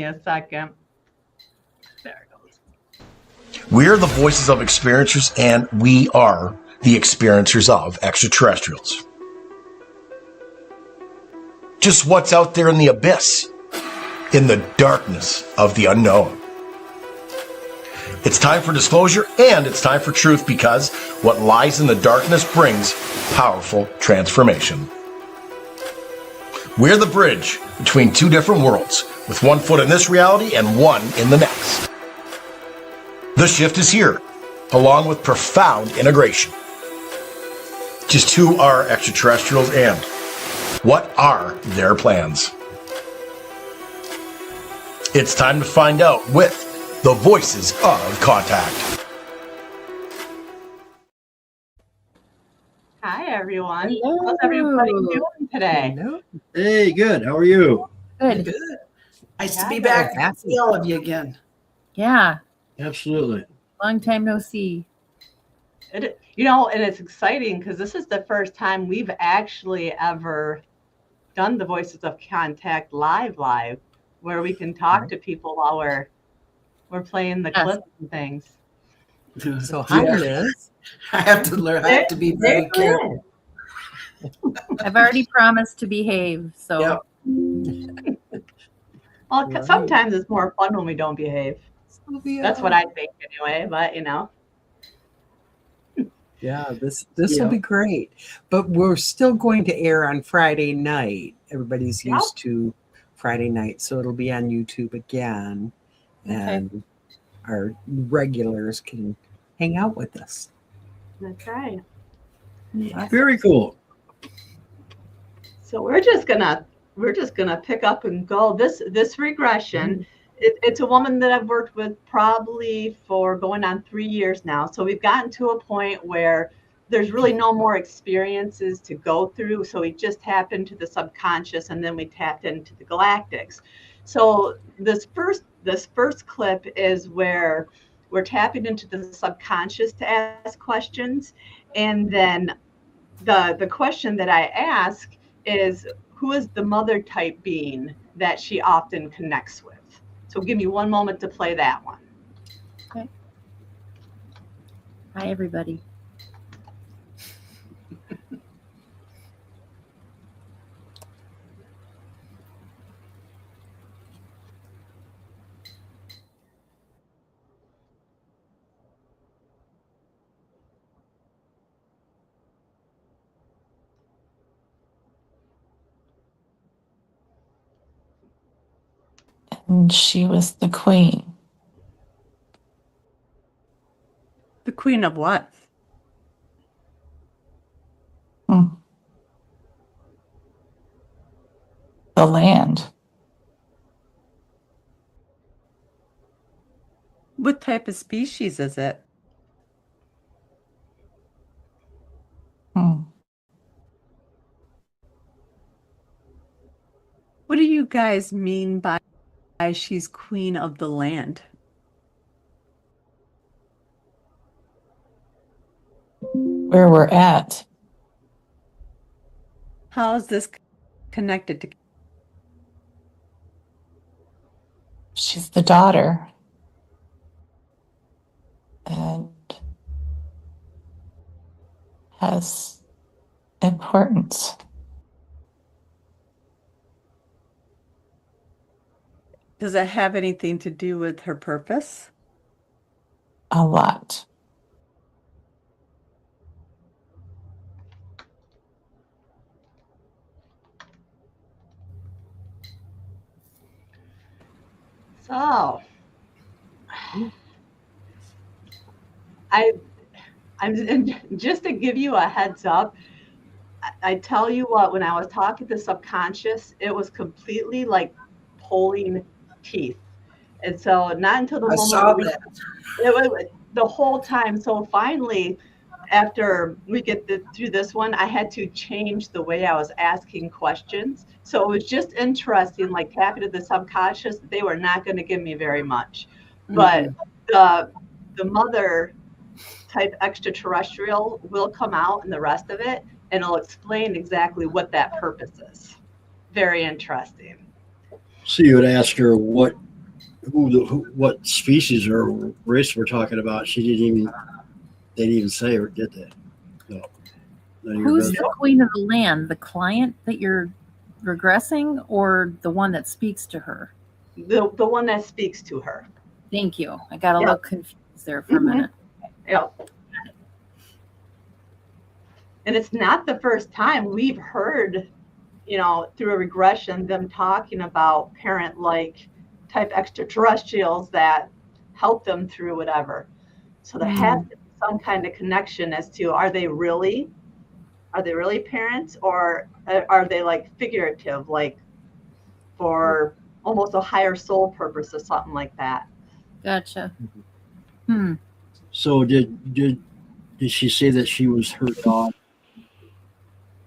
a second. There it goes. We're the voices of experiencers, and we are the experiencers of extraterrestrials. Just what's out there in the abyss, in the darkness of the unknown. It's time for disclosure and it's time for truth, because what lies in the darkness brings powerful transformation. We're the bridge between two different worlds, with one foot in this reality and one in the next. The shift is here, along with profound integration. Just who are extraterrestrials and what are their plans? It's time to find out with the Voices of Contact. Hi, everyone. Hello. How's everybody doing today? Hello. Hey, good. How are you? Good. Good. Nice to be Yeah, back very to see all of you again. Yeah. Absolutely. Long time no see. And it's exciting because this is the first time we've actually ever done the Voices of Contact live, where we can talk to people while we're playing the Yes. clips and things. So hi, Yeah. Liz. I have to learn. I have to be very careful. I've already promised to behave. So Yep. Well, Right. sometimes it's more fun when we don't behave. That's what I think anyway, but Yeah, this will Yeah. be great. But we're still going to air on Friday night. Everybody's Yep. used to Friday night, so it'll be on YouTube again. Okay. And our regulars can hang out with us. that's right. Very cool. So we're just gonna pick up and go. This regression, it's a woman that I've worked with probably for going on 3 years now. So we've gotten to a point where there's really no more experiences to go through. So we just tapped into the subconscious and then we tapped into the galactics. So this first clip is where we're tapping into the subconscious to ask questions. And then the question that I ask is, who is the mother type being that she often connects with? So give me one moment to play that one. hi, everybody. And she was the queen. The queen of what? The land. What type of species is it? Hmm. What do you guys mean by she's queen of the land? Where we're at. How is this connected to? She's the daughter. And has importance. Does it have anything to do with her purpose? A lot. So, just to give you a heads up, I tell you what, when I was talking to subconscious, it was completely like pulling teeth. And so not until the I moment saw we- that. it was the whole time. So finally, after we get through this one, I had to change the way I was asking questions. So it was just interesting, like tapping to the subconscious. They were not going to give me very much, but the mother type extraterrestrial will come out in the rest of it, and it'll explain exactly what that purpose is. Very interesting. So you would ask her what what species or race we're talking about. They didn't even say, or did they? No. None of your Who's business. the queen of the land? The client that you're regressing, or the one that speaks to her? The one that speaks to her. Thank you. I got a Yeah. little confused there for a Mhm. minute. Yeah. And it's not the first time we've heard, through a regression, them talking about parent-like type extraterrestrials that help them through whatever. So there has to be some kind of connection as to, are they really parents, or are they like figurative, like for almost a higher soul purpose or something like that? Gotcha. So did she say that she was her daughter?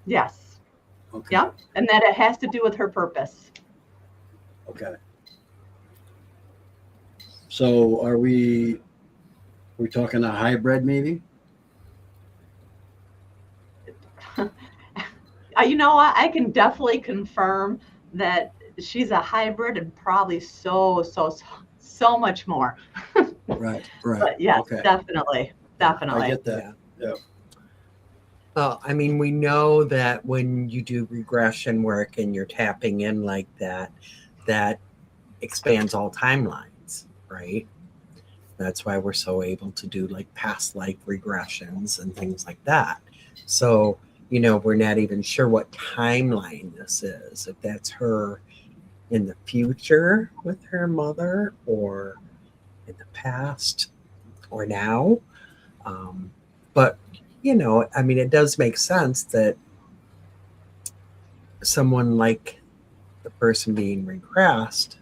Yes. Okay. Yep. And that it has to do with her purpose. Okay. So are we're talking a hybrid maybe? You know what? I can definitely confirm that she's a hybrid, and probably so much more. Right. But yes, Okay. definitely. I get that. Yeah. Well, I mean, we know that when you do regression work and you're tapping in like that, that expands all timelines, right? That's why we're so able to do like past life regressions and things like that. So, we're not even sure what timeline this is, if that's her in the future with her mother, or in the past, or now. But, I mean, it does make sense that someone like the person being regressed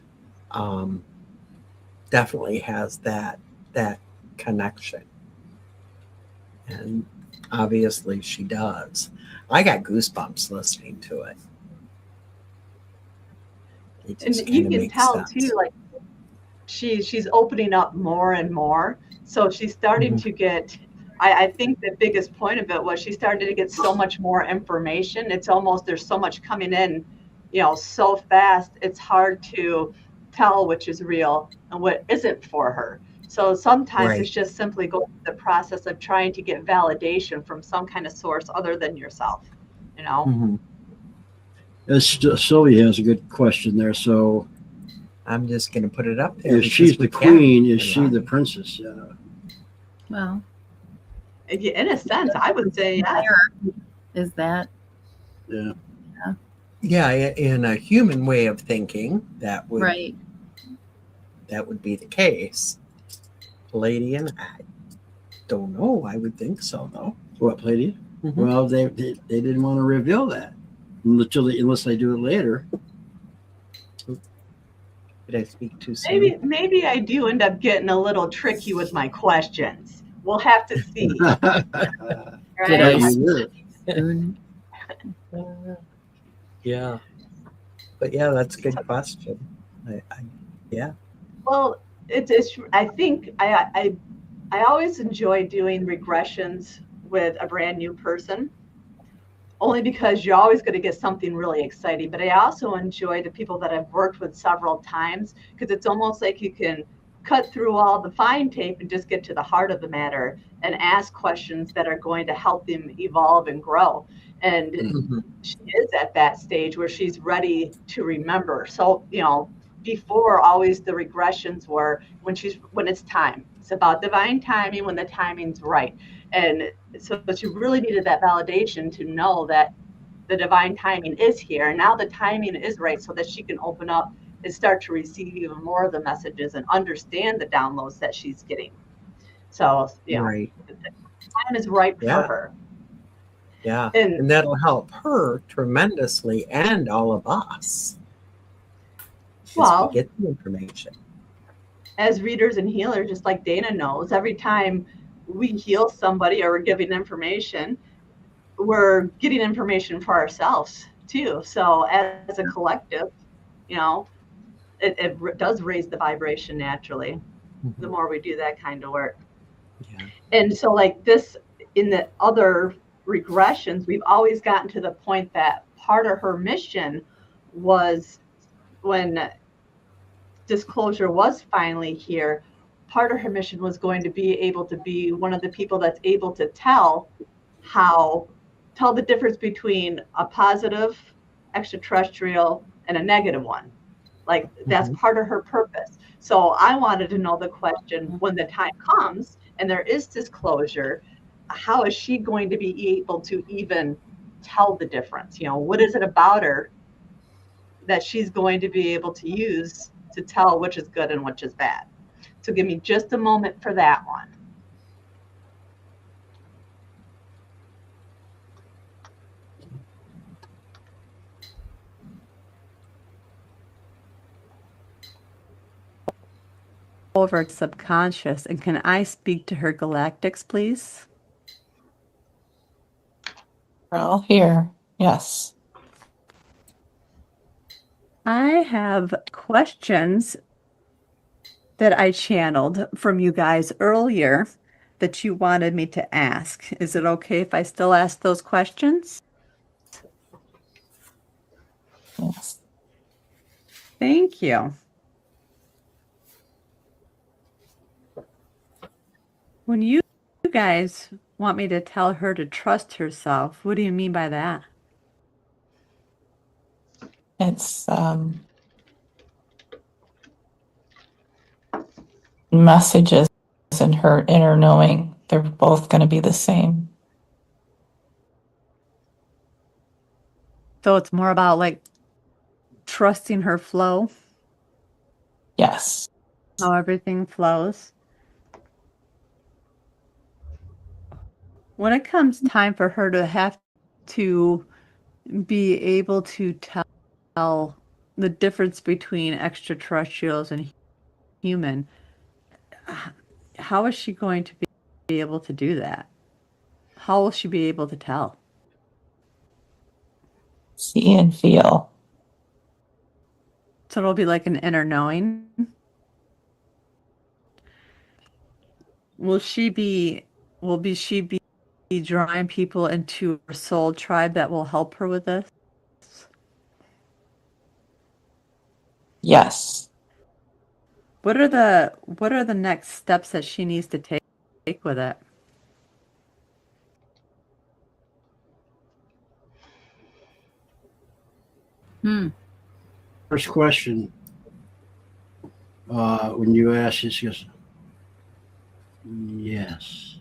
definitely has that connection. And obviously she does. I got goosebumps listening to it. And you can tell too, like she's opening up more and more. So she's starting to get, I think the biggest point of it was she started to get so much more information. It's almost, there's so much coming in, so fast, it's hard to tell which is real and what isn't for her. So sometimes it's just simply going through the process of trying to get validation from some kind of source other than yourself, Sylvia has a good question there. So I'm just going to put it up there. if she's the queen, is she the princess? Yeah. Well, in a sense, I would say yes. Is that? Yeah. Yeah, in a human way of thinking, that would be the case. Palladian, I don't know. I would think so, though. What, Palladian? Well, they didn't want to reveal that unless they do it later. Did I speak too soon? Maybe I do end up getting a little tricky with my questions. We'll have to see. Right? Yeah. But yeah, that's a good question. Yeah. Well, it's I think I always enjoy doing regressions with a brand new person, only because you're always going to get something really exciting. But I also enjoy the people that I've worked with several times, because it's almost like you can cut through all the fine tape and just get to the heart of the matter and ask questions that are going to help them evolve and grow. And she is at that stage where she's ready to remember. So, before, always the regressions were when it's time. It's about divine timing, when the timing's right. And so she really needed that validation to know that the divine timing is here. And now the timing is right, so that she can open up and start to receive even more of the messages and understand the downloads that she's getting. So, the time is right for her. Yeah. And that'll help her tremendously, and all of us. Well, we get the information. As readers and healers, just like Dana knows, every time we heal somebody or we're giving information, we're getting information for ourselves too. So as a collective, it does raise the vibration naturally, the more we do that kind of work. Yeah. And so like this, in the other regressions, we've always gotten to the point that part of her mission was disclosure was finally here, part of her mission was going to be able to be one of the people that's able to tell the difference between a positive extraterrestrial and a negative one. Like that's part of her purpose. So I wanted to know the question, when the time comes and there is disclosure, how is she going to be able to even tell the difference? What is it about her that she's going to be able to use to tell which is good and which is bad? So give me just a moment for that one. Over subconscious, and can I speak to her galactics, please? We're all here. Yes. I have questions that I channeled from you guys earlier that you wanted me to ask. Is it okay if I still ask those questions? Yes. Thank you. When you guys want me to tell her to trust herself, what do you mean by that? It's messages and her inner knowing. They're both going to be the same. So it's more about like trusting her flow, Yes. how everything flows. When it comes time for her to have to be able to tell the difference between extraterrestrials and human, how is she going to be able to do that? How will she be able to tell? See and feel. So it'll be like an inner knowing. Will she be drawing people into her soul tribe that will help her with this? Yes. What are the next steps that she needs to take with it? First question, when you ask, she goes, yes.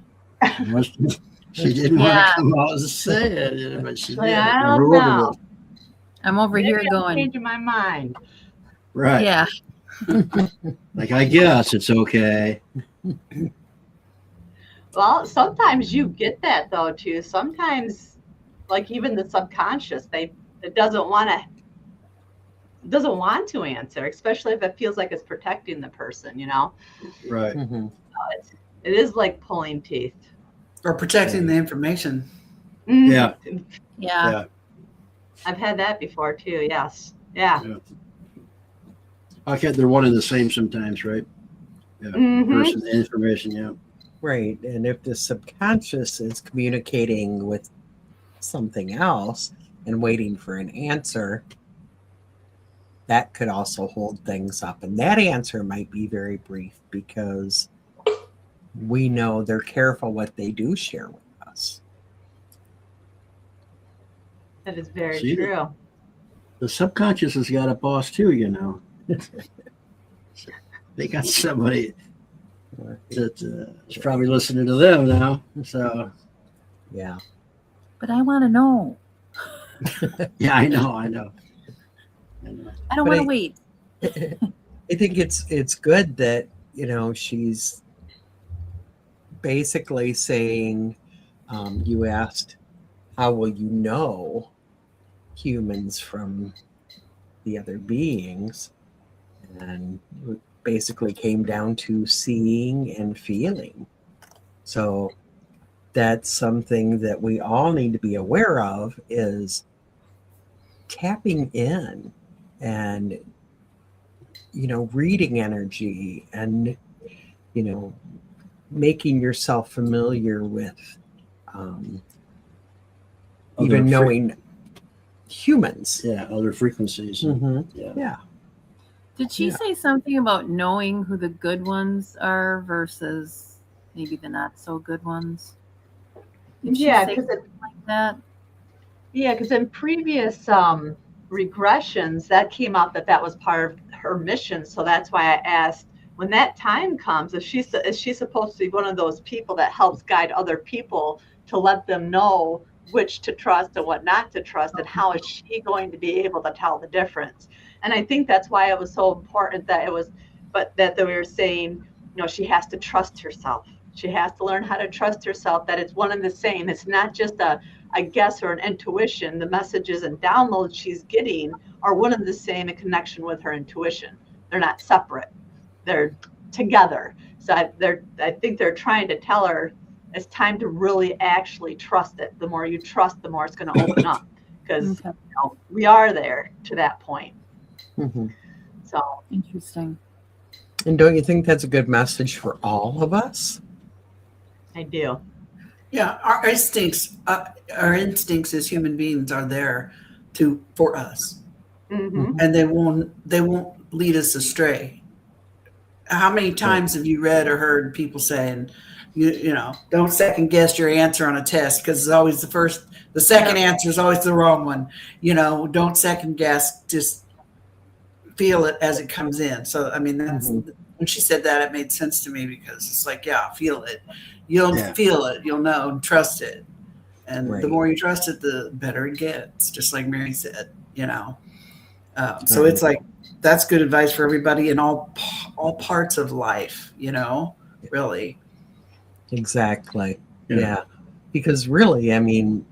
She didn't want to come out and say it, but she did. I don't know. I'm over Maybe here I'm going, changing my mind. Right. yeah. Like, I guess it's okay. Well, sometimes you get that though too. Sometimes, like even the subconscious, it doesn't want to answer, especially if it feels like it's protecting the person. Right. It is like pulling teeth. Or protecting the information. Yeah. Yeah. I've had that before too. Yes. Yeah. Okay, they're one and the same sometimes, right? Yeah. Person, information, yeah. Right. And if the subconscious is communicating with something else and waiting for an answer, that could also hold things up. And that answer might be very brief because we know they're careful what they do share with us. That is very See, true. The subconscious has got a boss too, They got somebody that is probably listening to them now. So, yeah. But I want to know. yeah, I know. I don't But want to wait. I think it's good that, she's basically saying, you asked, how will you know humans from the other beings? And it basically came down to seeing and feeling. So that's something that we all need to be aware of, is tapping in and reading energy and making yourself familiar with even knowing humans. Yeah, other frequencies. Yeah. Did she say something about knowing who the good ones are versus maybe the not so good ones? Did she Yeah, say because something like that? yeah, because in previous regressions, that came out that that was part of her mission. So that's why I asked, when that time comes, is she supposed to be one of those people that helps guide other people to let them know which to trust and what not to trust, and how is she going to be able to tell the difference? And I think that's why it was so important that it was, but that they were saying, you know, she has to trust herself. She has to learn how to trust herself, that it's one and the same. It's not just a guess or an intuition. The messages and downloads she's getting are one and the same in connection with her intuition. They're not separate. They're together. So I think they're trying to tell her it's time to really actually trust it. The more you trust, the more it's going to open up, because Okay. you know, we are there to that point. Mm-hmm. So Interesting. And don't you think that's a good message for all of us? I do. Yeah, our instincts as human beings are there for us, Mm-hmm. and they won't lead us astray. How many times have you read or heard people saying, you know, don't second guess your answer on a test, because it's always the second answer is always the wrong one. You know, don't second guess, just feel it as it comes in. So, I mean, that's when she said that, it made sense to me, because it's like, yeah, feel it. You'll feel it, you'll know, and trust it. And the more you trust it, the better it gets, just like Mary said, you know. So it's like, that's good advice for everybody in all parts of life, you know, really. Exactly. Yeah. Because really, I mean,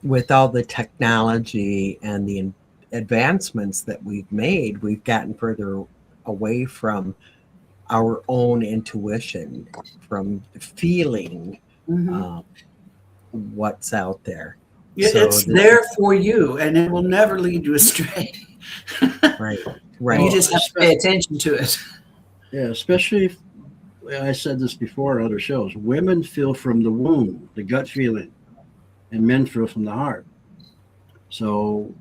with all the technology and the advancements that we've made, we've gotten further away from our own intuition, from feeling what's out there. It's there for you, and it will never lead you astray. Right. You just have to pay attention to it. Yeah, especially if, I said this before on other shows, women feel from the womb, the gut feeling, and men feel from the heart. So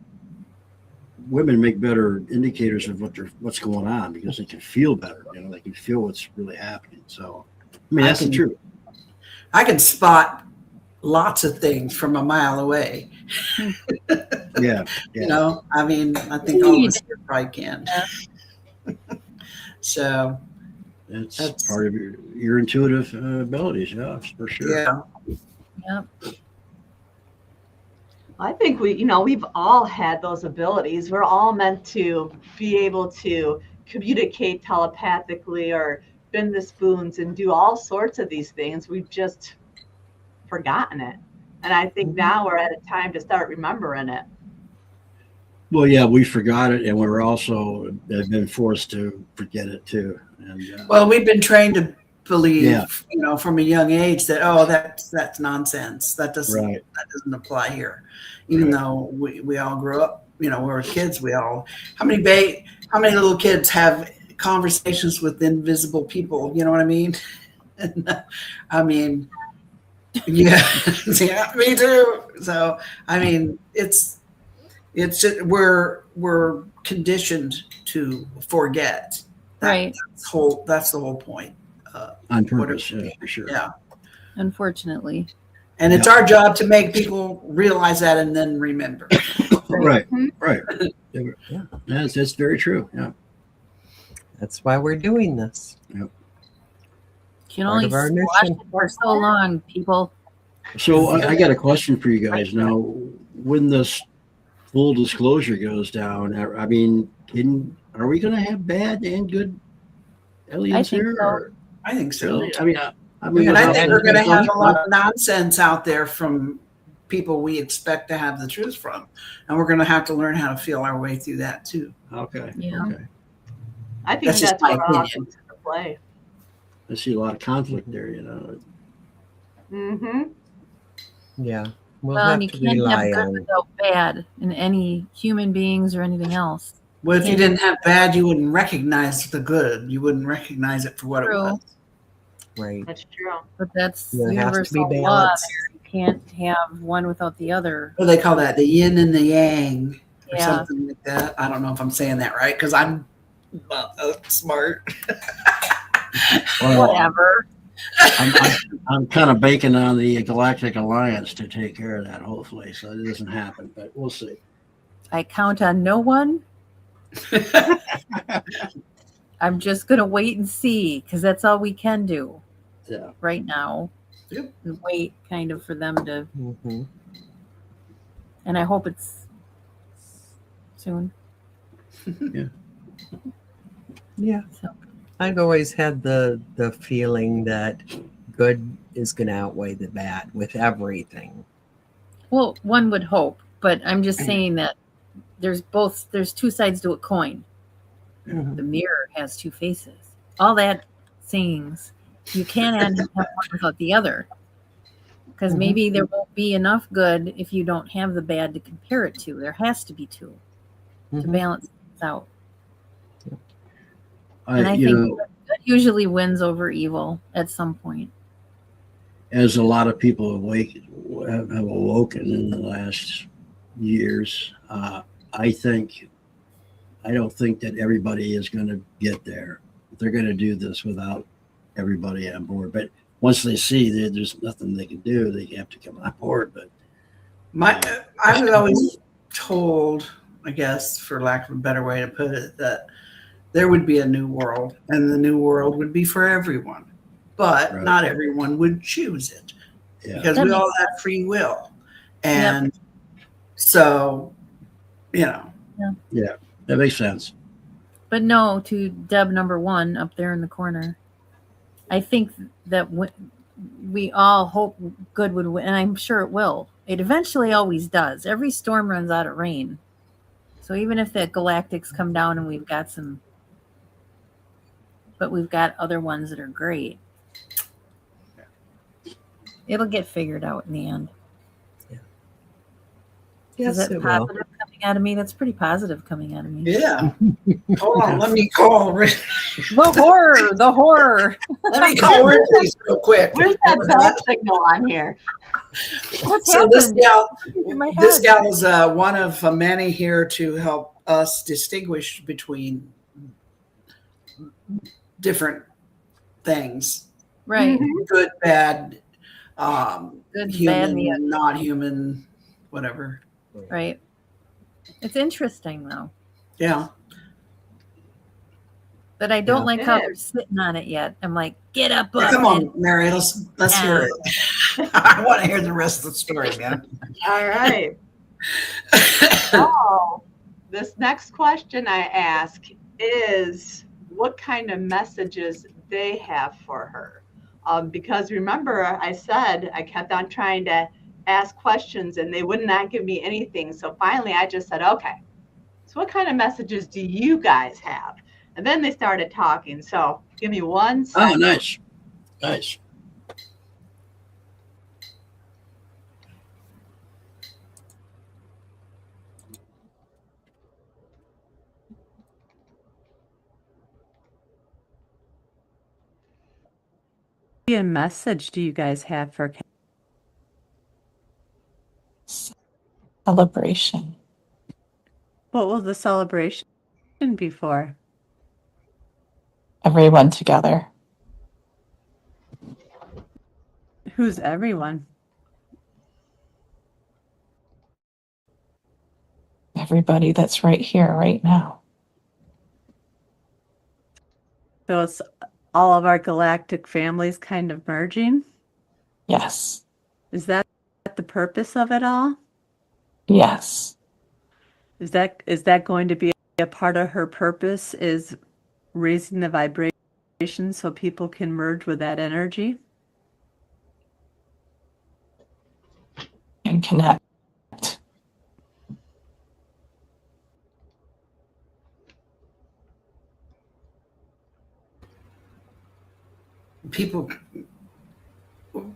women make better indicators of what's going on, because they can feel better. You know, they can feel what's really happening. So, I mean, that's the truth. I can spot lots of things from a mile away. Yeah. You know, I mean, I think all of us here probably can. So that's part of your intuitive abilities. Yeah, for sure. Yeah. Yep. I think we've all had those abilities. We're all meant to be able to communicate telepathically or bend the spoons and do all sorts of these things. We've just forgotten it. And I think now we're at a time to start remembering it. Well, yeah, we forgot it, and we're also have been forced to forget it too. And well, we've been trained to believe, you know, from a young age that that's nonsense. That doesn't apply here. Even though we all grew up, you know, we were kids. How many little kids have conversations with invisible people? You know what I mean? I mean, yeah, yeah, me too. So I mean, it's just, we're conditioned to forget. Right. That's the whole point. On purpose, for sure. Yeah. Unfortunately. And it's our job to make people realize that and then remember. Right. Yeah, that's very true. Yeah. That's why we're doing this. Yep. You can only squash it for so long, people. So I got a question for you guys now. When this full disclosure goes down, I mean, are we going to have bad and good aliens here? So. I think so. Really? I think we're going to have a lot of nonsense out there from people we expect to have the truth from, and we're going to have to learn how to feel our way through that too. Okay. Yeah. Okay. I think that's my what our opinion. options to play. I see a lot of conflict there, you know. Mm-hmm. Yeah. Well, you can't have good without bad in any human beings or anything else. Well, if you didn't have bad, you wouldn't recognize the good. You wouldn't recognize it for what it was. Right. That's true. But that's There has to be universal law. balance. You can't have one without the other. What do they call that? The yin and the yang, or Yeah. something like that. I don't know if I'm saying that right, because I'm Not that smart. Well, Whatever. I'm kind of banking on the Galactic Alliance to take care of that, hopefully, so it doesn't happen, but we'll see. I count on no one. I'm just going to wait and see because that's all we can do Yeah. right now. Yep. And wait kind of for them to, Mm-hmm. and I hope it's soon. Yeah. So. I've always had the feeling that good is going to outweigh the bad with everything. Well, one would hope, but I'm just saying that there's two sides to a coin. Mhm. The mirror has two faces. All that sayings, you can't have one without the other. Because Mhm. maybe there won't be enough good if you don't have the bad to compare it to. There has to be two to Mhm. balance things out. I And I you think know, good usually wins over evil at some point. as a lot of people have awoken in the last years, I don't think that everybody is going to get there. They're going to do this without everybody on board. But once they see that there's nothing they can do, they have to come on board. But I was always told, I guess, for lack of a better way to put it, that there would be a new world, and the new world would be for everyone, but Right. not everyone would choose it yeah, because That we all makes have free will, and so yeah, that makes sense. But no, to Deb number one up there in the corner. I think that we all hope good would win, and I'm sure it will. It eventually always does. Every storm runs out of rain. So even if the galactics come down and we've got other ones that are great, it'll get figured out in the end. Yes, Is that it will. positive coming out of me? That's pretty positive coming out of me. yeah. Hold on, let me call Rick. The horror. Let me call Ripley real quick. Where's that bell signal on here? What's So this happened? In my this head. gal is one of many here to help us distinguish between different things, Right. good, bad, Good, human, bad, and the ugly. not human, whatever. Right. It's interesting though. Yeah. But I don't Yeah. like It how is. they're sitting on it yet. I'm like, get up. Come and- on, Mary, let's hear it. I want to hear the rest of the story, man. All right. Oh, this next question I ask is what kind of messages they have for her. Because remember, I said I kept on trying to ask questions and they would not give me anything. So finally, I just said, okay, so what kind of messages do you guys have? And then they started talking. So give me 1 second. Oh, nice. A message do you guys have for Celebration. what will the celebration be for? Everyone together. Who's everyone? Everybody that's right here, right now. So it's all of our galactic families kind of merging. Yes. Is that the purpose of it all? Yes. Is that going to be a part of her purpose, is raising the vibration so people can merge with that energy? And connect. People,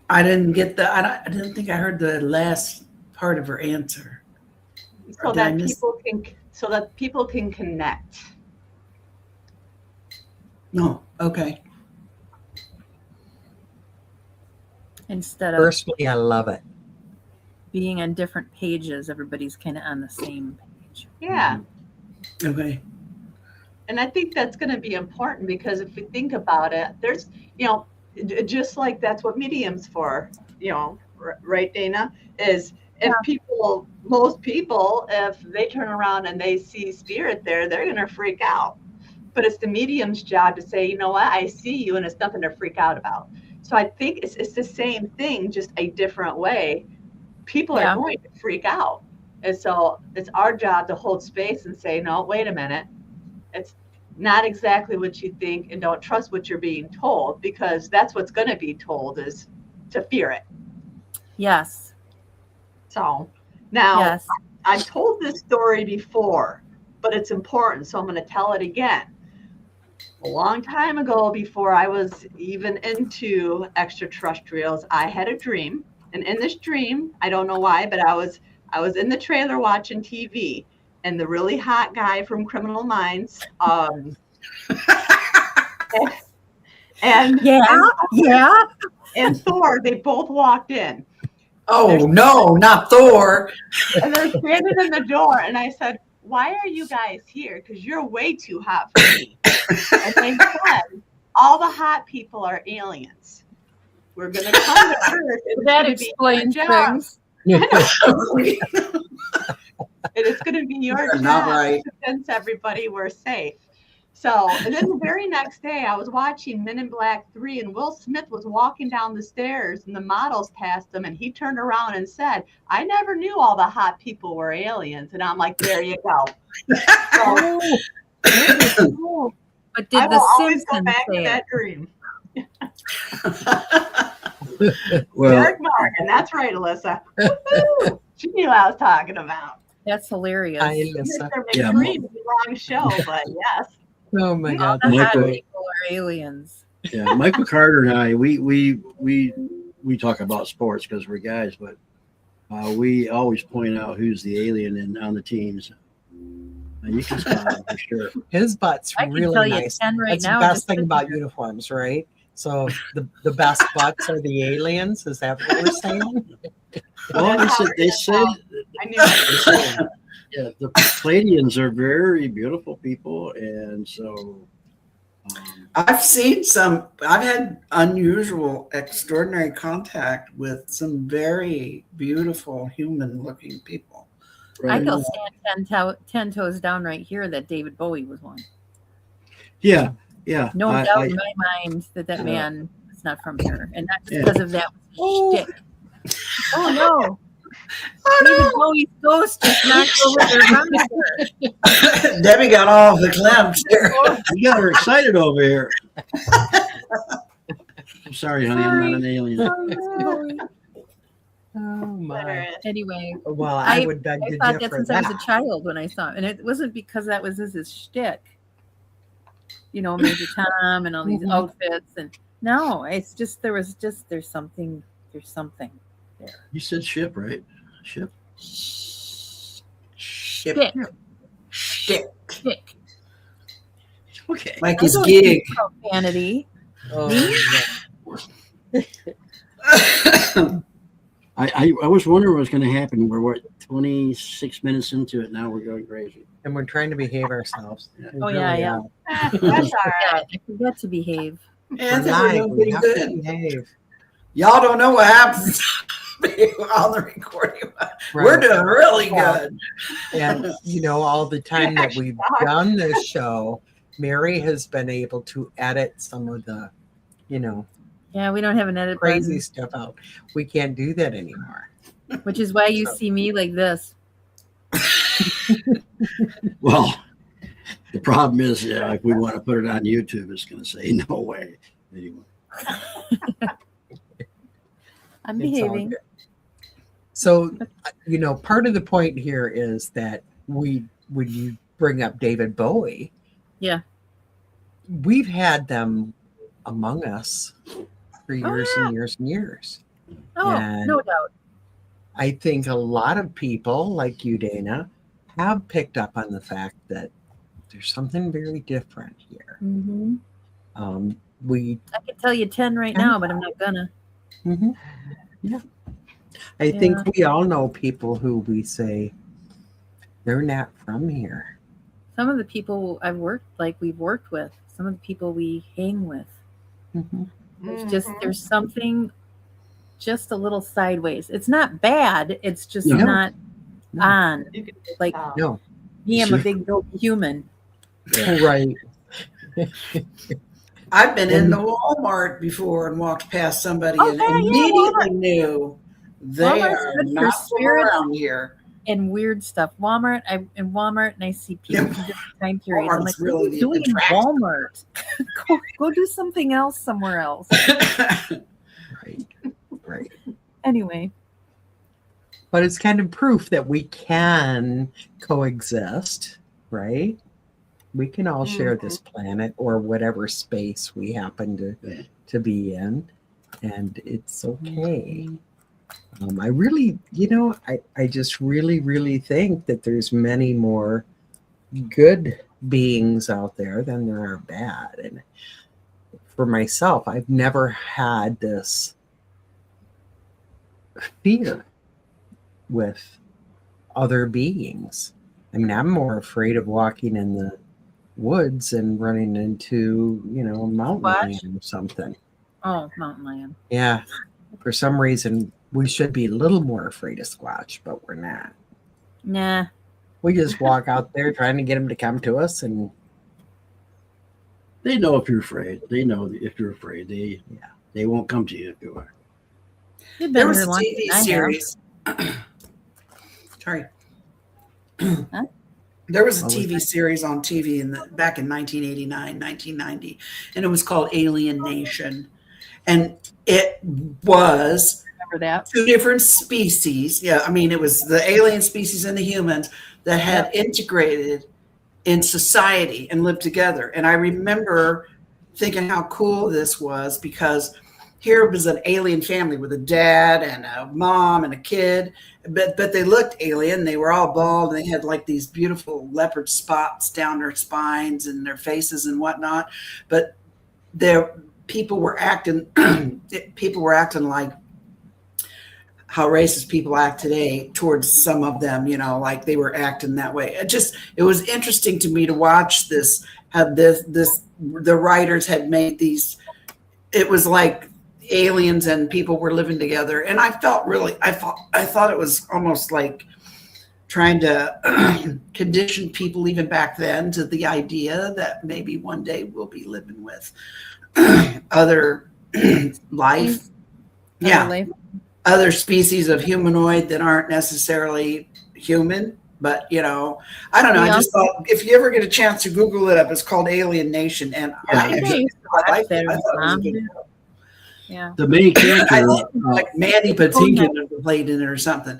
I didn't get I didn't think I heard the last part of her answer. So Did I that miss- people can connect. No, okay. Instead of Personally, I love it. being on different pages, everybody's kind of on the same page. Yeah. Okay. And I think that's going to be important because if we think about it, there's, just like that's what medium's for, right, Dana, is if most people, if they turn around and they see spirit there, they're going to freak out. But it's the medium's job to say, you know what, I see you and it's nothing to freak out about. So I think it's the same thing, just a different way. People are going to freak out. And so it's our job to hold space and say, no, wait a minute. It's not exactly what you think, and don't trust what you're being told, because that's what's going to be told is to fear it. Yes. So now I've told this story before, but it's important. So I'm going to tell it again. A long time ago, before I was even into extraterrestrials, I had a dream. And in this dream, I don't know why, but I was in the trailer watching TV, and the really hot guy from Criminal Minds, and Thor, they both walked in. Oh, no, not Thor. And they're standing in the door, and I said, why are you guys here? Because you're way too hot for me. And they said, all the hot people are aliens. We're going to come to Earth. That explains things. It is going to be your job to convince everybody we're safe. So, and then the very next day, I was watching Men in Black 3, and Will Smith was walking down the stairs, and the models passed him, and he turned around and said, I never knew all the hot people were aliens. And I'm like, there you go. So, but did I will the always go Simpsons back say to it? that dream. Well, Derek Mark, and that's right, Alyssa. She knew what I was talking about. That's hilarious. Hi, Alyssa. Yeah, McCreed was the wrong show, but yes. Oh my All God. the hot Michael- people are aliens. yeah, Michael Carter and I, we talk about sports because we're guys, but we always point out who's the alien on the teams. And you can spot him for sure. His butt's I can really tell you nice. 10 right That's now. the best just thing sitting about here. uniforms, right? So the best butts are the aliens. Is that what we're saying? Well, they say I knew it. yeah, the Palladians are very beautiful people, and so I've had unusual, extraordinary contact with some very beautiful human looking people. I can stand 10 toes down right here that David Bowie was one. yeah. No doubt in my mind that man is not from here. And not just because of that shtick. Oh, no. David Bowie's ghost just knocked over their monitor. Debbie got all the glimpse here. You got her excited over here. I'm sorry, honey, I'm not an alien. Oh my. Anyway, Well, I would beg I to thought that differ since I was a child when I saw it. And it wasn't because that was his shtick. Major Tom and all these outfits. And no, it's just, there's something there. You said ship, right? Ship. Shtick. Shtick. Okay. Like his gig. Profanity. Oh, I was wondering what was going to happen. We're 26 minutes into it now. We're going crazy. and we're trying to behave ourselves. Oh, yeah. That's all right. Yeah, I forget to behave. Yeah, We're we're live. doing We pretty have to good. behave. Y'all don't know what happens on the recording. We're Right. doing really Yeah. good. And all the time that we've done this show, Mary has been able to edit some of the, Yeah, we don't have an edit crazy button, stuff out. We can't do that anymore. which is why you see me like this. Well, the problem is, if we want to put it on YouTube, it's going to say no way. Anyway. I'm It's all behaving. good. So, part of the point here is that when you bring up David Bowie, Yeah. we've had them among us for years yeah. and years and years. Oh, And- no doubt. I think a lot of people like you, Dana, have picked up on the fact that there's something very different here. Hmm. We I can tell you 10 right now, but I'm not gonna. Mhm. Yeah. I think we all know people who we say they're not from here. some of the people we've worked with, some of the people we hang with. There's something just a little sideways. It's not bad. It's just No. not on. You can Like No. me, I'm a big dope human. Right. I've been in the Walmart before and walked past somebody Oh, and yeah, immediately knew they Walmart's are good for not from spirits. around here. And weird stuff. Walmart, and I see people from different time periods. I'm like, Walmart's what are really you the doing in attraction. Walmart? go do something else somewhere else. Right. Right. Anyway, But it's kind of proof that we can coexist, right? We can all share this planet or whatever space we happen to be in, and it's okay. I really, I just really, really think that there's many more good beings out there than there are bad. And for myself, I've never had this fear with other beings. I mean, I'm more afraid of walking in the woods and running into, a mountain lion or something. oh, mountain lion. Yeah. For some reason, we should be a little more afraid of Squatch, but we're not. Nah. We just walk out there trying to get them to come to us, and They know if you're afraid. They know if you're afraid. They won't come to you if you are. You've been There was here a longer TV than I have. series. Sorry. Huh? There was a What was TV series on TV back in 1989, 1990, and it was called Alien Nation. And it was Remember that? two different species. Yeah, I mean, it was the alien species and the humans that had integrated in society and lived together. And I remember thinking how cool this was, because here was an alien family with a dad and a mom and a kid, but they looked alien. They were all bald, and they had like these beautiful leopard spots down their spines and their faces and whatnot. But people were acting like how racist people act today towards some of them, like they were acting that way. It was interesting to me to watch this, how the writers had made these, it was like aliens and people were living together. And I thought it was almost like trying to condition people even back then to the idea that maybe one day we'll be living with other life. Yeah. Other species of humanoid that aren't necessarily human, but I don't know. I just thought if you ever get a chance to Google it up, it's called Alien Nation, and I thought it was a good show. Yeah. The main character, I think like Mandy Patinkin played in it or something.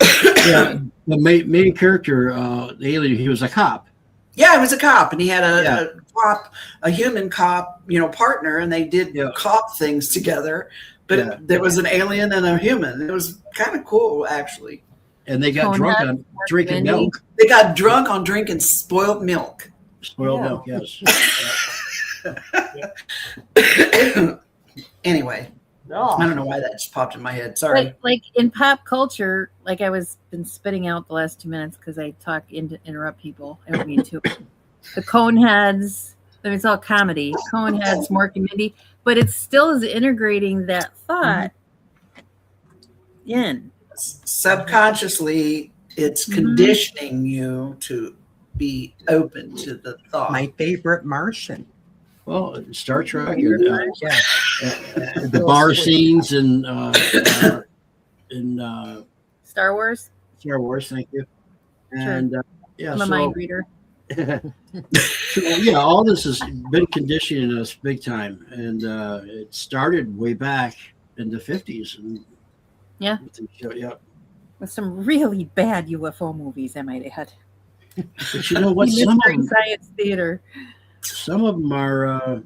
the main character, the alien, he was a cop. Yeah, he was a cop, and he had a human cop, partner, and they did cop things together. But there was an alien and a human. It was kind of cool, actually. And they got drunk on drinking milk. They got drunk on drinking spoiled milk. Spoiled milk, yes. Anyway, I don't know why that just popped in my head. Sorry. Like in pop culture, like I was been spitting out the last 2 minutes because I talk to interrupt people. I don't mean to. The Coneheads. I mean, it's all comedy. Coneheads, Mork and Mindy, but it still is integrating that thought in. Subconsciously, it's conditioning you to be open to the thought. My favorite Martian. Well, Star Trek, and, the bar scenes in Star Wars. Star Wars, thank you. And I'm a mind reader. So, all this has been conditioning us big time, and it started way back in the 50s. And with some really bad UFO movies, I might add. But you know what? Science theater. Some of them are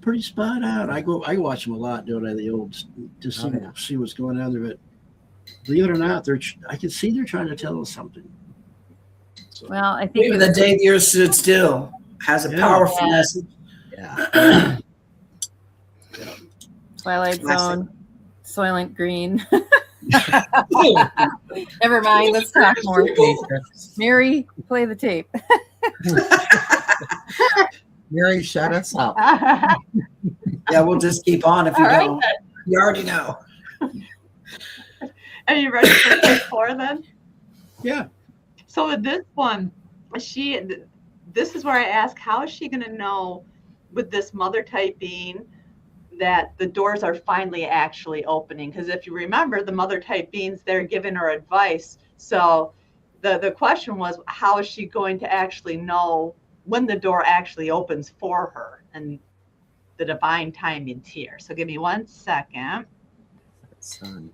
pretty spot on. I watch them a lot, don't I? The old, just see what's going on there. But believe it or not, I can see they're trying to tell us something. So. Well, I think even the day the earth stood still has a powerful message. Yeah. Twilight Zone, Soylent Green. Never mind. Let's talk more. Mary, play the tape. Mary, shut us up. Yeah, we'll just keep on if you All right, don't. You already know. Are you ready for pick 4 then? Yeah. So with this one, this is where I ask, how is she going to know with this mother type being that the doors are finally actually opening? Because if you remember, the mother type beings, they're giving her advice. So the question was, how is she going to actually know when the door actually opens for her? And the divine timing's here. So give me 1 second. Son.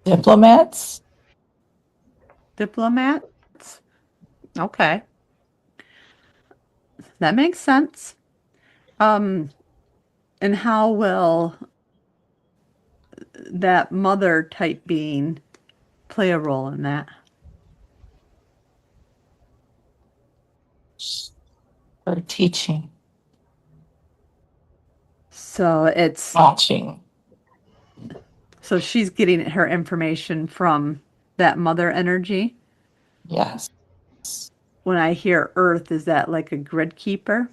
Diplomats? Diplomats? Okay. That makes sense. And how will that mother type being play a role in that? Or teaching? So Watching? she's getting her information from that mother energy. Yes. When I hear earth, is that like a grid keeper?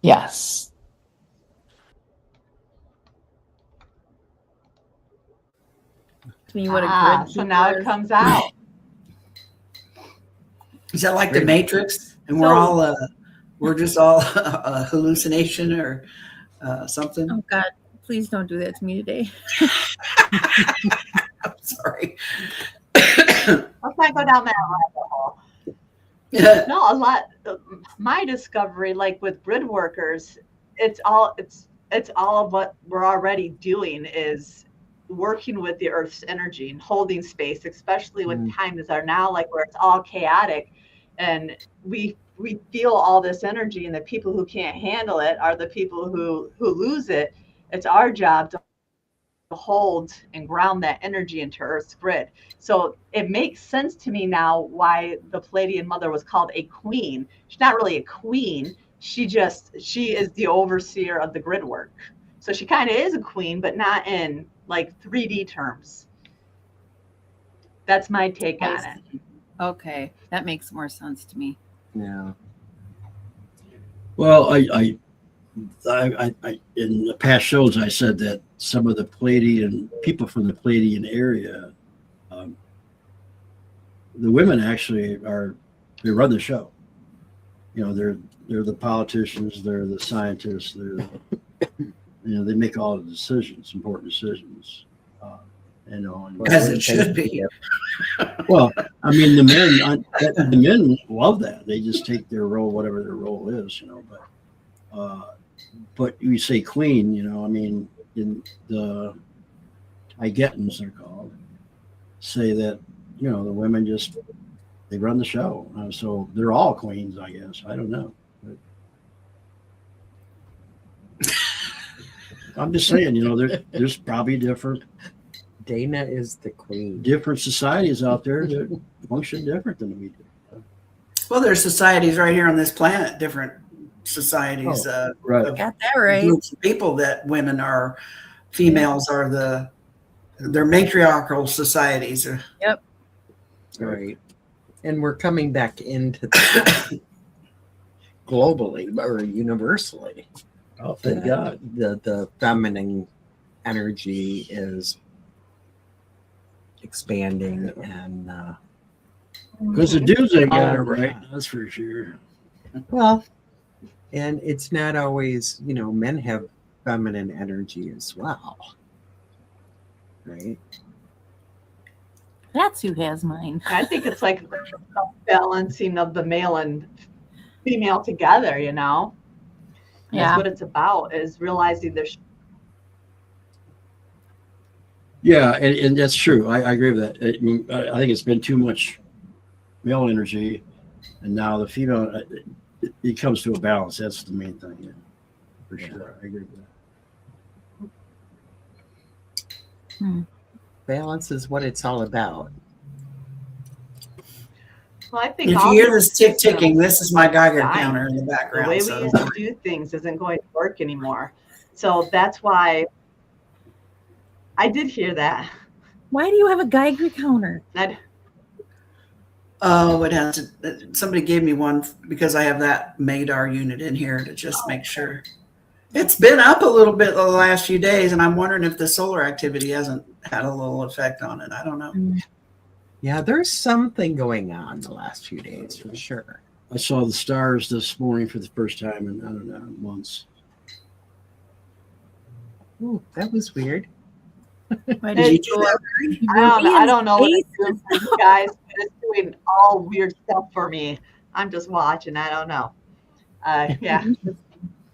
Yes. To me, what a grid So now keeper it is. comes out. Is that like the Matrix? And we're just all a hallucination or something? Oh God, please don't do that to me today. I'm sorry. Let's not go down that rabbit hole. Yeah. No, a lot. My discovery, like with grid workers, it's all of what we're already doing is working with the Earth's energy and holding space, especially when times are now like where it's all chaotic, and we feel all this energy, and the people who can't handle it are the people who lose it. It's our job to hold and ground that energy into Earth's grid. So it makes sense to me now why the Palladian mother was called a queen. She's not really a queen. She is the overseer of the grid work. So she kind of is a queen, but not in like 3D terms. That's my take on it. Okay, that makes more sense to me. Yeah. Well, I in the past shows I said that some of the Palladian people from the Palladian area, the women actually they run the show. You know, they're the politicians, they're the scientists, they make all the decisions, important decisions. As it should be. Well, I mean, the men love that. They just take their role, whatever their role is, But you say queen, I mean, in the Igetans, they're called, say that, the women they run the show. So they're all queens, I guess. I don't know. But I'm just saying, there's probably Dana is the queen. different societies out there that function different than we do. Well, there's societies right here on this planet, different societies. Right. Of Got that right. groups of people that females are they're matriarchal societies. Yep. Right. And we're coming back into that globally or universally. Oh, thank God. The feminine energy is expanding and Because the dudes ain't got it right, that's for sure. well, and it's not always, men have feminine energy as well. Right? That's who has mine. I think it's like a balancing of the male and female together, That's Yeah. what it's about, is realizing there's Yeah, and that's true. I agree with that. I think it's been too much male energy, and now the female. It comes to a balance. That's the main thing. Yeah, for sure. I agree with that. Balance is what it's all about. Well, I think If you all hear these this tick systems ticking, this is my Geiger dying. counter in the The background. way we So used to do things isn't going to work anymore. So that's why I did hear that. Why do you have a Geiger counter? oh, it has to. Somebody gave me one because I have that Madar unit in here to just make sure. It's been up a little bit the last few days, and I'm wondering if the solar activity hasn't had a little effect on it. I don't know. Yeah, there's something going on the last few days for sure. I saw the stars this morning for the first time in, I don't know, months. Ooh, that was weird. Why Did you do go that? up? I don't know what it's Space? doing for you guys, but it's doing all weird stuff for me. I'm just watching. I don't know. Yeah.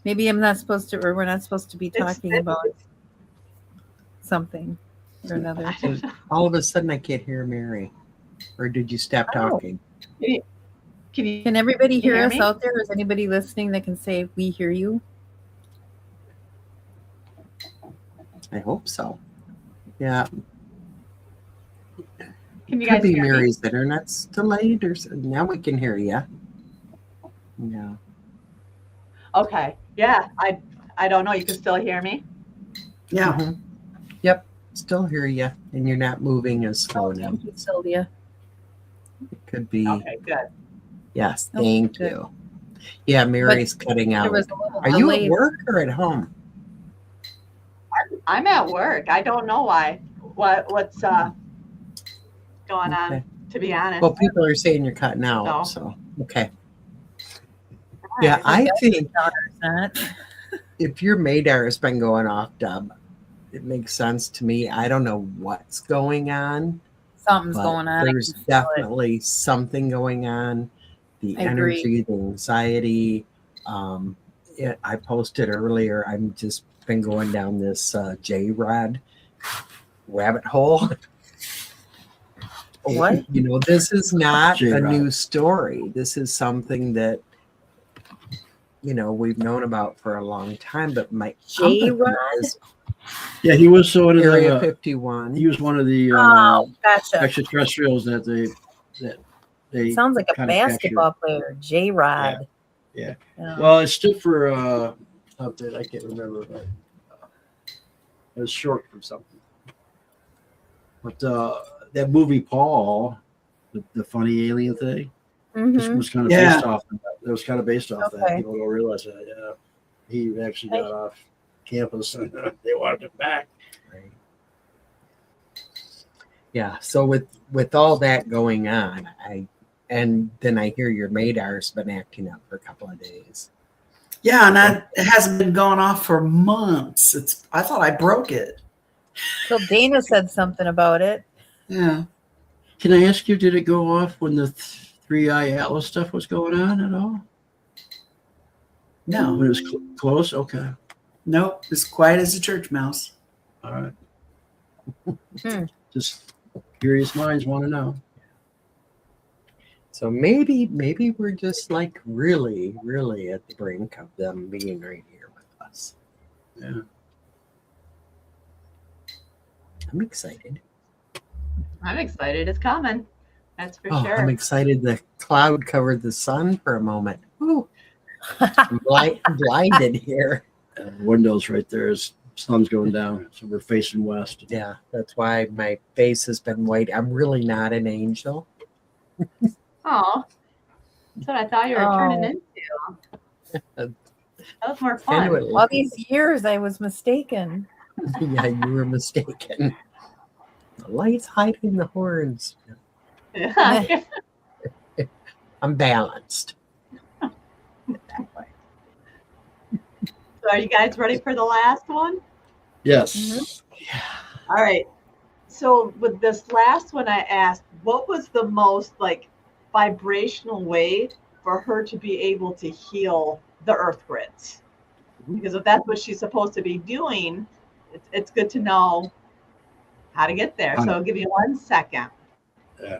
Maybe I'm not supposed to, or we're not supposed to be talking about something or another. All of a sudden, I can't hear Mary. Or did you stop talking? Can everybody hear us me? out there? Is anybody listening that can say we hear you? I hope so. Yeah. Can you Could guys be hear me? Mary's internet's delayed, or now we can hear you. Yeah. Okay. Yeah. I don't know. You can still hear me? Yeah. Mhm. Yep. Still hear you, and you're not moving as slow now. Thank you, Sylvia. It could be. Okay, good. Yes. Oh, Thank good. you. Yeah, Mary's cutting There out. was a little Are you at delay. work or at home? I'm at work. I don't know why. What's going Okay. on, to be honest. Well, people are saying you're cutting out, So. so okay. Yeah, I think Not. if your Madar has been going off, Dub, it makes sense to me. I don't know what's going on. Something's but going on. There's definitely something going on. The I agree. energy, the anxiety. I posted earlier. I'm just been going down this J-Rod rabbit hole. What? You know, this is not a J-Rod. new story. This is something that we've known about for a long time. But my J-Rod? company is Yeah, he was one of Area the. 51. He was one of the Oh, gotcha. extraterrestrials that they. Sounds like a kinda basketball player. J-Rod. Yeah. Oh. Well, it stood for something I can't remember, but it was short for something. But that movie Paul, the funny alien thing, this Mhm. was kind of Yeah. based off. That was kind of based off that. Okay. People don't realize that. Yeah, he actually got off campus and they wanted him back. Right. Yeah. So with all that going on, and then I hear your Madar's been acting up for a couple of days. Yeah, and it hasn't been going off for months. I thought I broke it. So Dana said something about it. Yeah. Can I ask you, did it go off when the 3-eye Atlas stuff was going on at all? No. When it was close? Okay. Nope. As quiet as a church mouse. All right. Hmm. Just curious minds want to know. So maybe we're just like really, really at the brink of them being right here with us. Yeah. I'm excited. I'm excited. It's coming. That's for Oh, sure. I'm excited. The cloud covered the sun for a moment. Ooh, I'm blinded here. Windows right there. Sun's going down, so we're facing west. Yeah, that's why my face has been white. I'm really not an angel. Oh, that's what I thought you were turning into. That was more fun. Anyway, All these years I was mistaken. yeah, you were mistaken. The light's hiding the horns. Yeah. I'm balanced. So are you guys ready for the last one? Yes. Mm-hmm. All right. So with this last one, I asked, what was the most vibrational way for her to be able to heal the earth grids? Because if that's what she's supposed to be doing, it's good to know how to get there. So I'll give you 1 second. Yeah.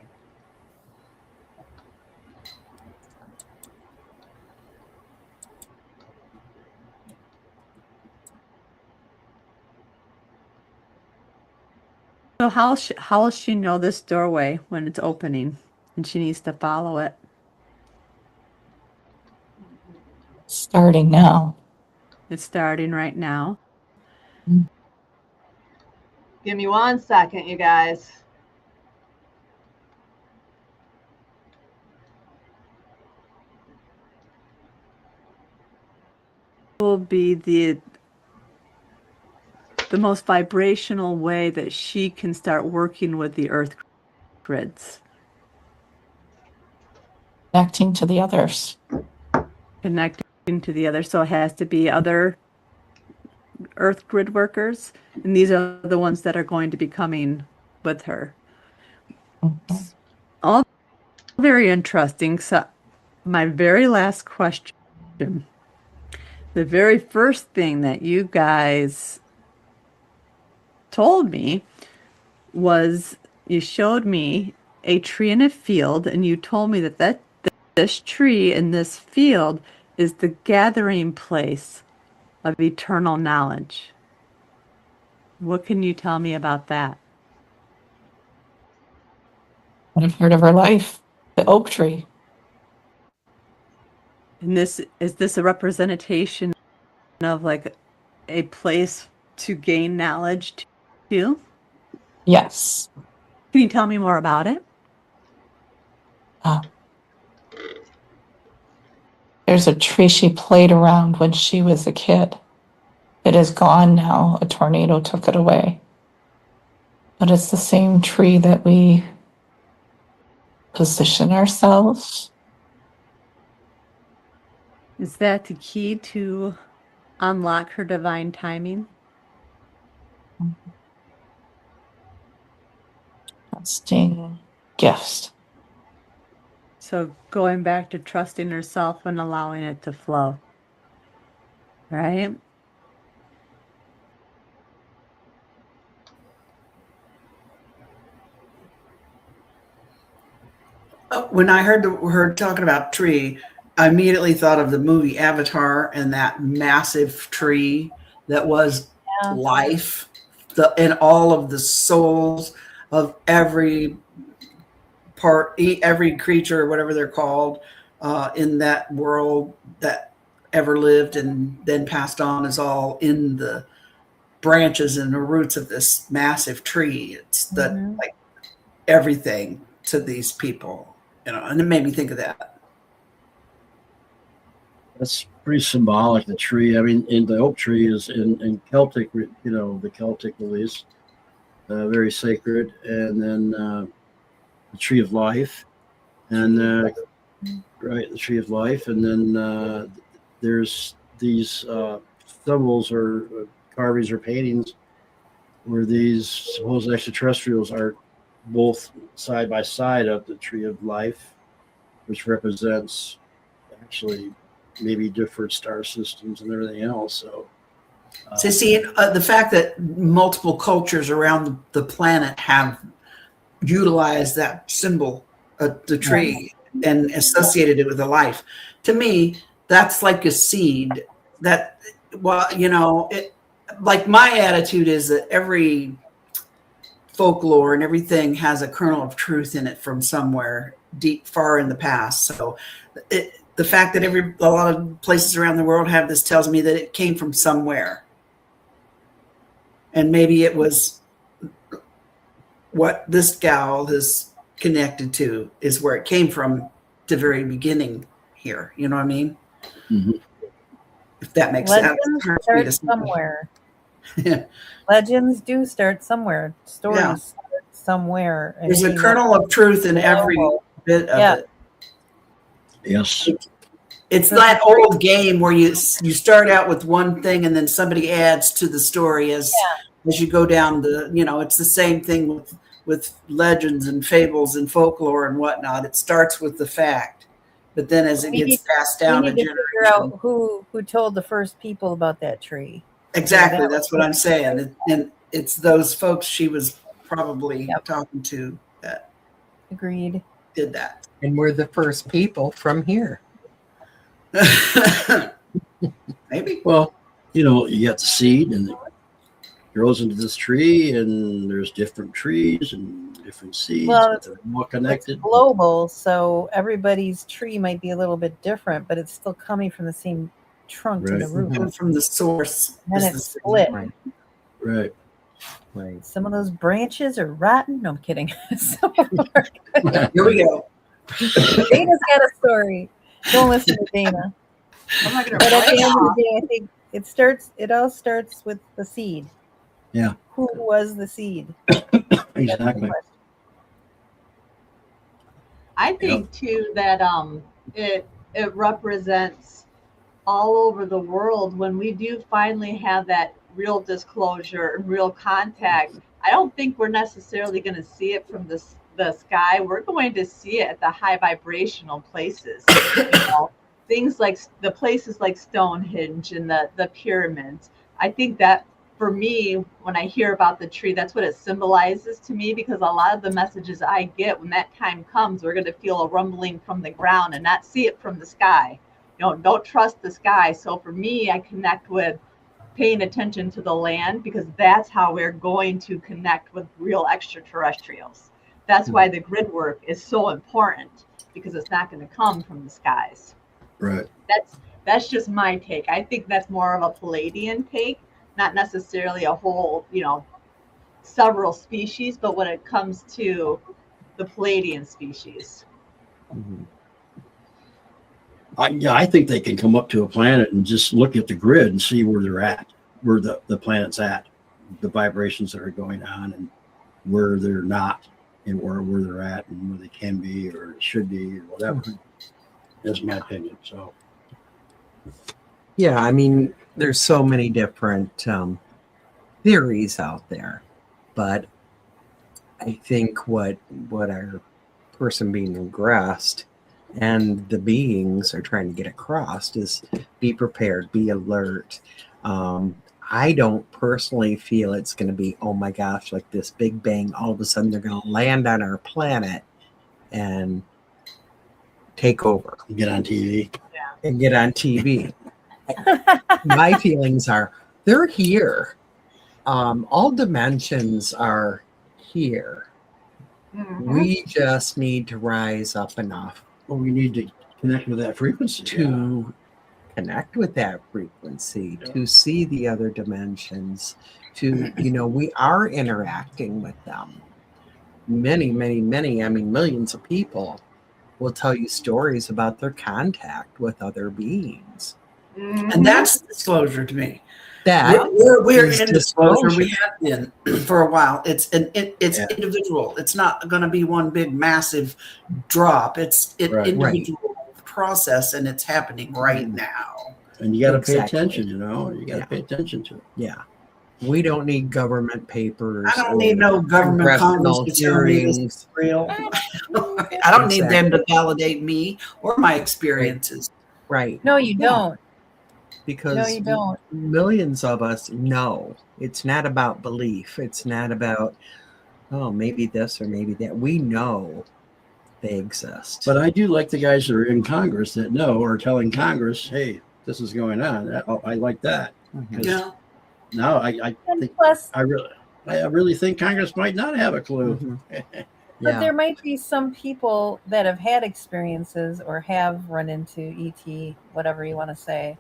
So how will she know this doorway when it's opening and she needs to follow it? Starting now. It's starting right now. Mm. Give me 1 second, you guys. Will be the most vibrational way that she can start working with the earth grids. Connecting to the others. Connecting to the other. So it has to be other earth grid workers. And these are the ones that are going to be coming with her. Mhm. All very interesting. So my very last question. The very first thing that you guys told me was you showed me a tree in a field, and you told me that this tree in this field is the gathering place of eternal knowledge. What can you tell me about that? What I've heard of her life, the oak tree. And is this a representation of like a place to gain knowledge too? Yes. Can you tell me more about it? Uh, there's a tree she played around when she was a kid. It is gone now. A tornado took it away. But it's the same tree that we position ourselves. Is that the key to unlock her divine timing? Trusting gifts. So going back to trusting herself and allowing it to flow, right? When I heard her talking about tree, I immediately thought of the movie Avatar and that massive tree that was life, and all of the souls of every every creature, whatever they're called, in that world that ever lived and then passed on, is all in the branches and the roots of this massive tree. It's the like everything to these people, and it made me think of that. That's pretty symbolic. The tree. I mean, in the oak tree is in Celtic. The Celtic beliefs, very sacred. And then the tree of life, and right, the tree of life. And then there's these symbols or carvings or paintings where these supposed extraterrestrials are both side by side of the tree of life, which represents actually maybe different star systems and everything else. So See, the fact that multiple cultures around the planet have utilized that symbol, the tree, and associated it with a life, to me, that's like a seed that, well, like my attitude is that every folklore and everything has a kernel of truth in it from somewhere deep, far in the past. So the fact that a lot of places around the world have this tells me that it came from somewhere. And maybe it was what this gal is connected to is where it came from, the very beginning here. You know what I mean? Mm-hmm. If that makes Legends sense. start somewhere. Legends do start somewhere. Stories start somewhere. There's a kernel of truth in every bit of it. Yes. It's that old game where you start out with one thing and then somebody adds to the story as you go down it's the same thing with legends and fables and folklore and whatnot. It starts with the fact, but then as it gets passed down, we need to figure out who told the first people about that tree. Exactly, that's what I'm saying. And it's those folks she was probably Yep. talking to that Agreed. did that. And we're the first people from here. Maybe. Well, you got the seed and it grows into this tree, and there's different trees and different seeds, Well, but they're all It's connected. global, so everybody's tree might be a little bit different, but it's still coming from the same trunk to the Right. root. Coming from the source. And is it's the- split. Right. Right. Right. Some of those branches are rotten. No, I'm kidding. Some of them are good. Here we go. Dana's got a story. Don't listen to Dana. I'm not gonna But at the write end of off. the day, I think it all starts with the seed. Yeah. Who was the seed? Exactly. I think too that it represents all over the world when we do finally have that real disclosure and real contact. I don't think we're necessarily going to see it from the sky. We're going to see it at the high vibrational places. Things like the places like Stonehenge and the pyramids. I think that for me, when I hear about the tree, that's what it symbolizes to me, because a lot of the messages I get when that time comes, we're going to feel a rumbling from the ground and not see it from the sky. Don't trust the sky. So for me, I connect with paying attention to the land, because that's how we're going to connect with real extraterrestrials. That's why the grid work is so important, because it's not going to come from the skies. Right. That's just my take. I think that's more of a Palladian take, not necessarily a whole, several species, but when it comes to the Palladian species. Mhm. I think they can come up to a planet and just look at the grid and see where they're at, where the planet's at, the vibrations that are going on, and where they're not, and where they're at, and where they can be or should be or whatever. That's my opinion. So Yeah, I mean, there's so many different theories out there, but I think what our person being regressed and the beings are trying to get across is be prepared, be alert. I don't personally feel it's going to be, oh my gosh, like this big bang, all of a sudden they're going to land on our planet and take over get on TV. and get on TV. My feelings are they're here. All dimensions are here. Mm-hmm. We just need to rise up enough Well, we need to connect with that frequency. to connect with that frequency, to see the other dimensions, to, we are interacting with them. Many, many, many, I mean, millions of people will tell you stories about their contact with other beings. And that's disclosure to me. That We're is in disclosure. disclosure. We have been for a while. It's individual. It's not going to be one big massive drop. It's an Right. individual process, and it's happening right now. And you got to pay Exactly. attention. You got to pay attention to it. Yeah. We don't need government papers. I don't need no government Congress to tell me this is real. I don't need them to validate me or my experiences. Right. No, you don't. Because No, you don't. millions of us know it's not about belief. It's not about, oh, maybe this or maybe that. We know they exist. But I do like the guys that are in Congress that know are telling Congress, hey, this is going on. I like that. Mhm. Yeah. Now I And think plus, I really think Congress might not have a clue. Mhm. but Yeah. there might be some people that have had experiences or have run into ET, whatever you want to say,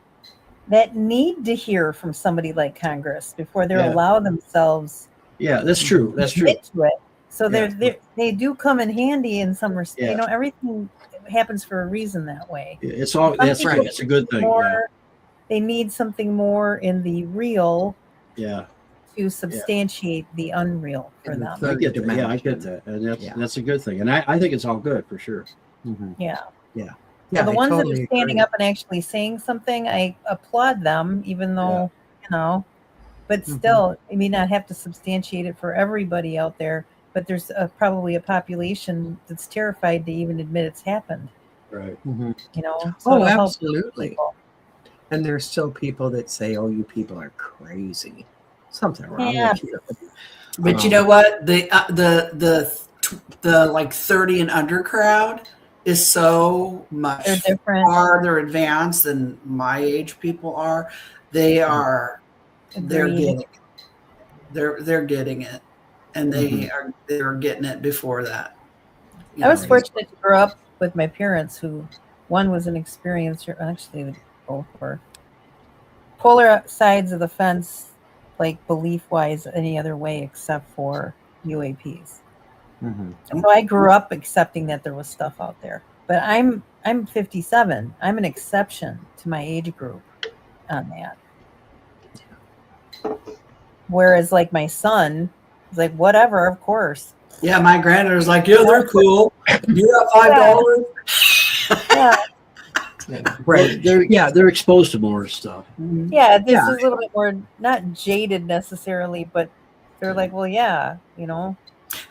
that need to hear from somebody like Congress before they Yeah. allow themselves Yeah, that's true. That's true. into it. So Yeah. they do come in handy in some respect. Yeah. Everything happens for a reason that way. It's all Some that's people right. It's a good thing. more- They need something more in the real Yeah. to substantiate the unreal for In the them. third I get that. Yeah, I dimension. get that. And Yeah. that's a good thing. And I think it's all good for sure. Mhm. Yeah. Yeah. So the I ones totally that are standing agree. up and actually saying something, I applaud them, even though, but Mhm. still, you may not have to substantiate it for everybody out there, but there's probably a population that's terrified to even admit it's happened, Right. Mhm. So Oh, it'll help absolutely. people. And there's still people that say, oh, you people are crazy. Something wrong Yeah. with you. But you know what? The like 30 and under crowd is so much They're different. farther advanced than my age people are. They're Agreed. getting it. They're getting it, and they're getting it before that. I was fortunate to grow up with my parents, who one was an experiencer. Actually, they both were polar sides of the fence, like belief-wise, any other way except for UAPs. Mm-hmm. And so I grew up accepting that there was stuff out there. But I'm 57. I'm an exception to my age group on that. Whereas, like, my son is like, whatever, of course. Yeah, my granddaughter was like, "Yeah, they're cool. You got $5." Yeah. Right. They're exposed to more stuff. Yeah, this is a little bit more, not jaded necessarily, but they're like, well, yeah, you know.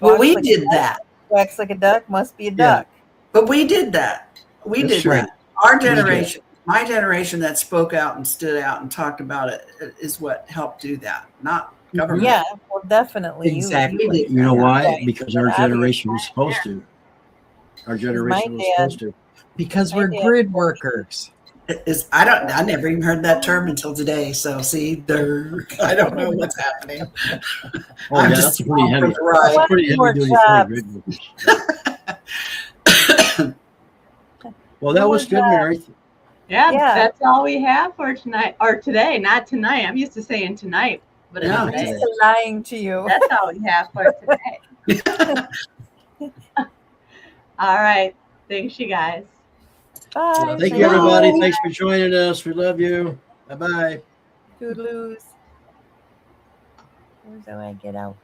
Well, we did that. Wax like a duck, must be a duck. But we did that. We That's did true. that. Our generation, my generation that spoke out and stood out and talked about it is what helped do that, not government. Yeah, well, definitely. Exactly. You know why? Right. Because our generation was supposed to. Our generation was supposed to. Because we're grid workers. I never even heard that term until today. So see, I don't know what's happening. Oh, yeah, that's a pretty heavy. Right. That's a pretty heavy duty thing. Well, that was good, Mary. Yeah, Yeah. that's all we have for tonight, or today, not tonight. I'm used to saying tonight, but it's Yeah. today. I'm just lying to you. That's all we have for today. All right. Thanks, you guys. Bye. Thank you, everybody. Thanks for joining us. We love you. Bye-bye. Toodaloos. Where's how I get out?